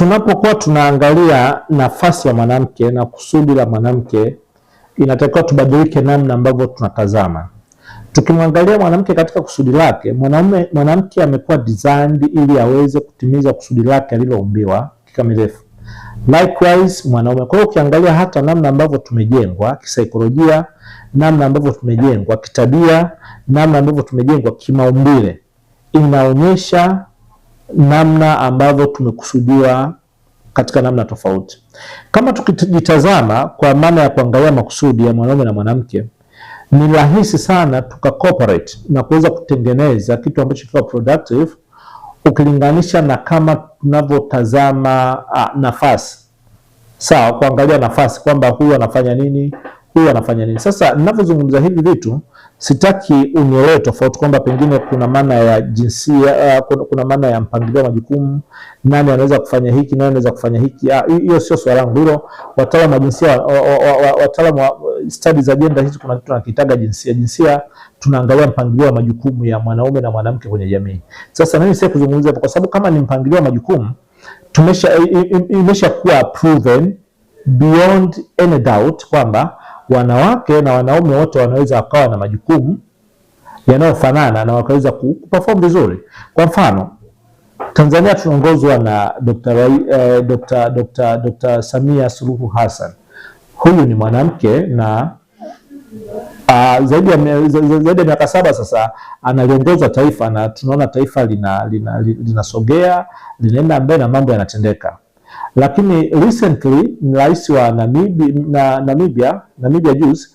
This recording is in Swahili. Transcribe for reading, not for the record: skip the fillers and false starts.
Tunapokuwa tunaangalia nafasi ya mwanamke na kusudi la mwanamke, inatakiwa tubadilike namna ambavyo tunatazama. Tukimwangalia mwanamke katika kusudi lake, mwanamke amekuwa designed ili aweze kutimiza kusudi lake aliloumbiwa kikamilifu. Likewise mwanaume. Kwa hiyo ukiangalia hata namna ambavyo tumejengwa kisaikolojia, namna ambavyo tumejengwa kitabia, namna ambavyo tumejengwa kimaumbile, inaonyesha namna ambavyo tumekusudiwa katika namna tofauti. Kama tukijitazama kwa maana ya kuangalia makusudi ya mwanaume na mwanamke, ni rahisi sana tukacooperate na kuweza kutengeneza kitu ambacho kiko productive ukilinganisha na kama tunavyotazama nafasi. Sawa, kuangalia nafasi kwamba huyu anafanya nini, huyu anafanya nini. Sasa ninapozungumza hivi vitu, sitaki unielewe tofauti kwamba pengine kuna maana ya jinsia, kuna maana ya mpangilio wa majukumu, nani anaweza kufanya hiki, nani anaweza kufanya hiki. Hiyo sio swala langu hilo. Wataalamu wa jinsia, wataalamu wa studies za gender, hizi kuna kitu tunakitaga jinsia. Jinsia tunaangalia mpangilio wa majukumu ya mwanaume na mwanamke kwenye jamii. Sasa mimi sasa kuzungumzia hapo kwa sababu kama ni mpangilio wa majukumu, imesha kuwa proven beyond any doubt kwamba wanawake na wanaume wote wanaweza wakawa na majukumu yanayofanana na wakaweza kuperform vizuri. Kwa mfano, Tanzania tunaongozwa na Dr. Samia Suluhu Hassan. Huyu ni mwanamke na zaidi ya miaka 7 sasa analiongoza taifa, na tunaona taifa linasogea, linaenda mbele na mambo yanatendeka. Lakini recently rais wa Namibia juzi